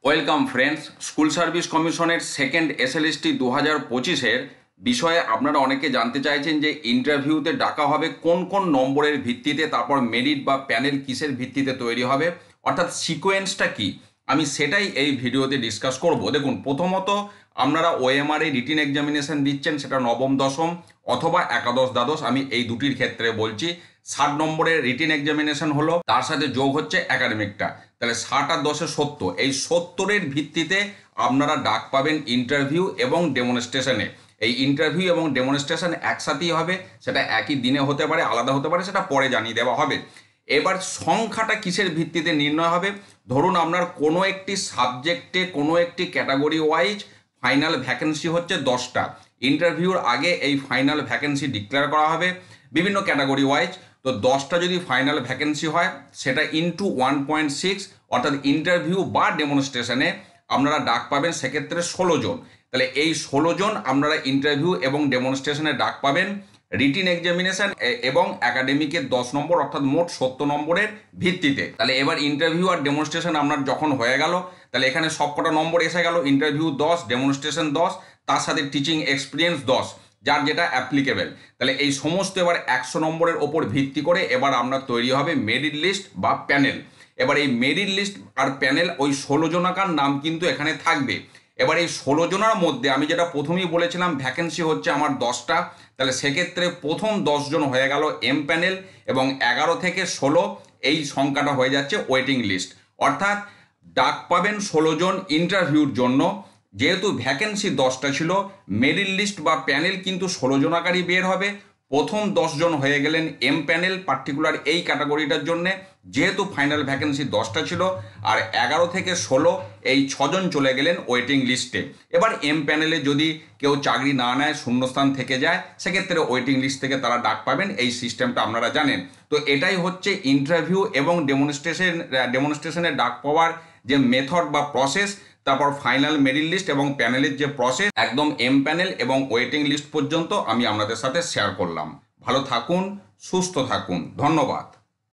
Welcome friends. School service কমিশনের second SLST 2025-এর বিষয়ে আপনারা অনেকে জানতে চাইছেন যে ইন্টারভিউতে ডাকা হবে কোন কোন নম্বরের ভিত্তিতে, তারপর মেরিট বা প্যানেল কিসের ভিত্তিতে তৈরি হবে, অর্থাৎ সিকোয়েন্সটা কি। আমি সেটাই এই ভিডিওতে ডিসকাস করব। দেখুন, প্রথমত আপনারা ওএমআর এ রিটিন এক্সামিনেশন দিচ্ছেন, সেটা নবম দশম অথবা একাদশ দ্বাদশ, আমি এই দুটির ক্ষেত্রে বলছি। 60 নম্বরের রিটিন এক্সামিনেশন হলো, তার সাথে যোগ হচ্ছে একাডেমিকটা, তাহলে 60 আর 10-এ 70। এই 70-এর ভিত্তিতে আপনারা ডাক পাবেন ইন্টারভিউ এবং ডেমনস্ট্রেশনে। এই ইন্টারভিউ এবং ডেমনস্ট্রেশন একসাথেই হবে, সেটা একই দিনে হতে পারে, আলাদা হতে পারে, সেটা পরে জানিয়ে দেওয়া হবে। এবার সংখ্যাটা কিসের ভিত্তিতে নির্ণয় হবে? ধরুন আপনার কোনো একটি সাবজেক্টে কোনো একটি ক্যাটাগরি ওয়াইজ ফাইনাল ভ্যাকেন্সি হচ্ছে 10টা। ইন্টারভিউর আগে এই ফাইনাল ভ্যাকেন্সি ডিক্লেয়ার করা হবে বিভিন্ন ক্যাটাগরি ওয়াইজ। তো 10টা যদি ফাইনাল ভ্যাকেন্সি হয়, সেটা ইন্টু 1.6, অর্থাৎ ইন্টারভিউ বা ডেমনস্ট্রেশনে আপনারা ডাক পাবেন সেক্ষেত্রে 16 জন। তাহলে এই 16 জন আপনারা ইন্টারভিউ এবং ডেমনস্ট্রেশনে ডাক পাবেন রিটিন এক্সামিনেশন এবং একাডেমিকের 10 নম্বর, অর্থাৎ মোট 70 নম্বরের ভিত্তিতে। তাহলে এবার ইন্টারভিউ আর ডেমনস্ট্রেশন আপনার যখন হয়ে গেল, তাহলে এখানে সবকটা নম্বর এসে গেল। ইন্টারভিউ 10, ডেমনস্ট্রেশন 10, তার সাথে টিচিং এক্সপিরিয়েন্স 10, যার যেটা অ্যাপ্লিকেবল। তাহলে এই সমস্ত এবার 100 নম্বরের ওপর ভিত্তি করে এবার আপনার তৈরি হবে মেরিট লিস্ট বা প্যানেল। এবার এই মেরিট লিস্ট আর প্যানেল, ওই 16 জনাকার নাম কিন্তু এখানে থাকবে। এবার এই 16 জনের মধ্যে আমি যেটা প্রথমেই বলেছিলাম, ভ্যাকেন্সি হচ্ছে আমার 10টা, তাহলে সেক্ষেত্রে প্রথম 10 জন হয়ে গেল এম প্যানেল, এবং 11 থেকে 16 এই সংখ্যাটা হয়ে যাচ্ছে ওয়েটিং লিস্ট। অর্থাৎ ডাক পাবেন 16 জন ইন্টারভিউর জন্য। যেহেতু ভ্যাকেন্সি 10টা ছিল, মেরিট লিস্ট বা প্যানেল কিন্তু 16 জনাকারই বের হবে। প্রথম 10 জন হয়ে গেলেন এম প্যানেল, পার্টিকুলার এই ক্যাটাগরিটার জন্যে, যেহেতু ফাইনাল ভ্যাকেন্সি 10টা ছিল। আর 11 থেকে 16 এই 6 জন চলে গেলেন ওয়েটিং লিস্টে। এবার এম প্যানেলে যদি কেউ চাকরি না নেয়, শূন্যস্থান থেকে যায়, সেক্ষেত্রে ওয়েটিং লিস্ট থেকে তারা ডাক পাবেন। এই সিস্টেমটা আপনারা জানেন। তো এটাই হচ্ছে ইন্টারভিউ এবং ডেমনস্ট্রেশনে ডাক পাওয়ার যে মেথড বা প্রসেস। তারপর ফাইনাল মেরিট লিস্ট এবং প্যানেলের যে প্রসেস, একদম এম প্যানেল এবং ওয়েটিং লিস্ট পর্যন্ত আমি আপনাদের সাথে শেয়ার করলাম। ভালো থাকুন, সুস্থ থাকুন, ধন্যবাদ।